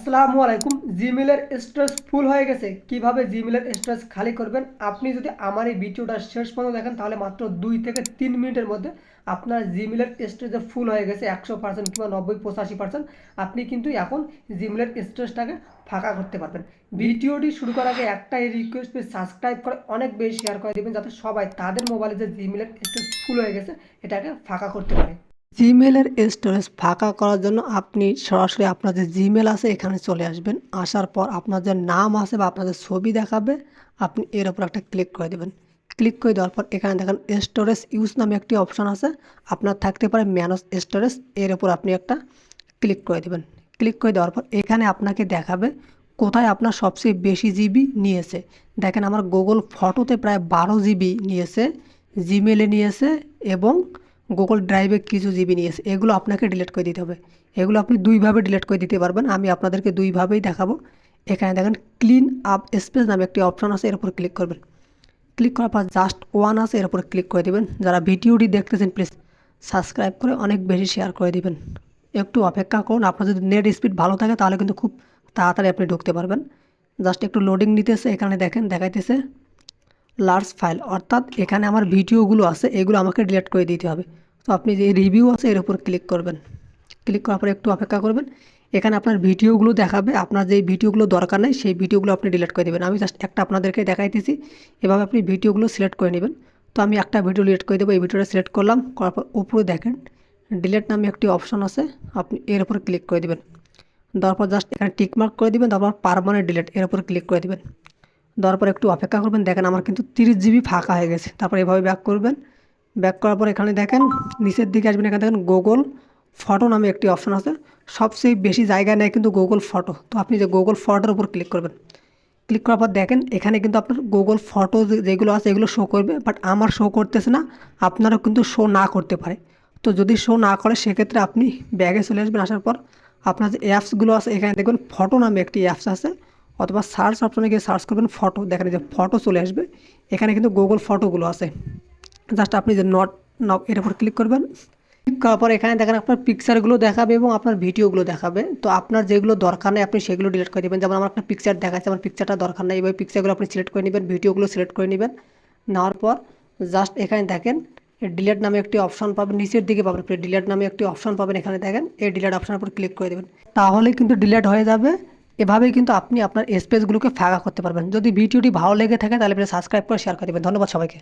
আসসালামু আলাইকুম। জিমেলের storage full হয়ে গেছে, কিভাবে জিমেলের স্টোরেজ খালি করবেন? আপনি যদি আমার এই ভিডিওটা শেষ পর্যন্ত দেখেন তাহলে মাত্র 2 থেকে 3 মিনিটের মধ্যে আপনার জিমেলের স্টোরেজ ফুল হয়ে গেছে 100% কিংবা 90-85%। আপনি কিন্তু এখন জিমেলের স্টোরেজটাকে ফাঁকা করতে পারবেন। ভিডিওটি শুরু করার আগে একটাই রিকোয়েস্ট, সাবস্ক্রাইব করে অনেক বেশি শেয়ার করে দেবেন যাতে সবাই তাদের মোবাইলে যে জিমেলের স্টোরেজ ফুল হয়ে গেছে এটাকে ফাঁকা করতে পারে। জিমেলের স্টোরেজ ফাঁকা করার জন্য আপনি সরাসরি আপনার যে জিমেল আছে এখানে চলে আসবেন। আসার পর আপনার যে নাম আছে বা আপনার যে ছবি দেখাবে আপনি এর উপর একটা ক্লিক করে দেবেন। ক্লিক করে দেওয়ার পর এখানে দেখেন স্টোরেজ ইউজ নামে একটি অপশান আছে, আপনার থাকতে পারে ম্যানেজ স্টোরেজ, এর উপর আপনি একটা ক্লিক করে দেবেন। ক্লিক করে দেওয়ার পর এখানে আপনাকে দেখাবে কোথায় আপনার সবচেয়ে বেশি জিবি নিয়েছে। দেখেন আমার গুগল ফটোতে প্রায় 12 জিবি নিয়েছে, জিমেলে নিয়েছে এবং গুগল ড্রাইভে কিছু জিবি নিয়েছে। এগুলো আপনাকে ডিলিট করে দিতে হবে। এগুলো আপনি দুইভাবে ডিলিট করে দিতে পারবেন, আমি আপনাদেরকে দুইভাবেই দেখাবো। এখানে দেখেন ক্লিন আপ স্পেস নামে একটি অপশন আছে, এর উপর ক্লিক করবেন। ক্লিক করার পর জাস্ট ওয়ান আছে, এর উপর ক্লিক করে দেবেন। যারা ভিডিওটি দেখতেছেন প্লিজ সাবস্ক্রাইব করে অনেক বেশি শেয়ার করে দিবেন। একটু অপেক্ষা করুন, আপনার যদি নেট স্পিড ভালো থাকে তাহলে কিন্তু খুব তাড়াতাড়ি আপনি ঢুকতে পারবেন। জাস্ট একটু লোডিং নিতেছে, এখানে দেখেন দেখাইতেছে লার্জ ফাইল, অর্থাৎ এখানে আমার ভিডিওগুলো আছে এগুলো আমাকে ডিলিট করে দিতে হবে। তো আপনি যে রিভিউ আছে এর উপর ক্লিক করবেন। ক্লিক করার পরে একটু অপেক্ষা করবেন। এখানে আপনার ভিডিওগুলো দেখাবে, আপনার যেই ভিডিওগুলো দরকার নেই সেই ভিডিওগুলো আপনি ডিলিট করে দেবেন। আমি জাস্ট একটা আপনাদেরকে দেখাইতেছি, এভাবে আপনি ভিডিওগুলো সিলেক্ট করে নেবেন। তো আমি একটা ভিডিও ডিলিট করে দেবো, এই ভিডিওটা সিলেক্ট করলাম, করার পর উপরে দেখেন ডিলিট নামে একটি অপশন আছে, আপনি এর উপর ক্লিক করে দেবেন। দেওয়ার পর জাস্ট এখানে টিকমার্ক করে দেবেন, তারপর পারমানেন্ট ডিলিট এর উপর ক্লিক করে দেবেন। দেওয়ার পর একটু অপেক্ষা করবেন, দেখেন আমার কিন্তু 30 জিবি ফাঁকা হয়ে গেছে। তারপর এভাবে ব্যাক করবেন। ব্যাক করার পর এখানে দেখেন নিচের দিকে আসবেন, এখানে দেখেন গুগল ফটো নামে একটি অপশন আছে, সবচেয়ে বেশি জায়গা নেয় কিন্তু গুগল ফটো। তো আপনি যে গুগল ফটোর উপর ক্লিক করবেন। ক্লিক করার পর দেখেন এখানে কিন্তু আপনার গুগল ফটো যেগুলো আছে এগুলো শো করবে, বাট আমার শো করতেছে না, আপনারও কিন্তু শো না করতে পারে। তো যদি শো না করে সেক্ষেত্রে আপনি ব্যাগে চলে আসবেন। আসার পর আপনার যে অ্যাপসগুলো আছে এখানে দেখবেন ফটো নামে একটি অ্যাপস আছে, অথবা সার্চ অপশনে গিয়ে সার্চ করবেন ফটো, দেখেন যে ফটো চলে আসবে। এখানে কিন্তু গুগল ফটোগুলো আছে। জাস্ট আপনি যে নট নাও এর উপর ক্লিক করবেন। ক্লিক করার পর এখানে দেখেন আপনার পিকচারগুলো দেখাবে এবং আপনার ভিডিওগুলো দেখাবে। তো আপনার যেগুলো দরকার নেই আপনি সেগুলো ডিলিট করে দেবেন। যেমন আমার একটা পিকচার দেখাচ্ছে, আমার পিকচারটা দরকার নেই, এইভাবে পিকচারগুলো আপনি সিলেক্ট করে নেবেন, ভিডিওগুলো সিলেক্ট করে নেবেন। নেওয়ার পর জাস্ট এখানে দেখেন ডিলিট নামে একটি অপশন পাবেন, নিচের দিকে পাবেন আপনি ডিলিট নামে একটি অপশন পাবেন, এখানে দেখেন এই ডিলিট অপশনের উপর ক্লিক করে দেবেন, তাহলে কিন্তু ডিলিট হয়ে যাবে। এভাবেই কিন্তু আপনি আপনার স্পেসগুলোকে ফাঁকা করতে পারবেন। যদি ভিডিওটি ভালো লেগে থাকে তাহলে আপনি সাবস্ক্রাইব করে শেয়ার করে দেবেন। ধন্যবাদ সবাইকে।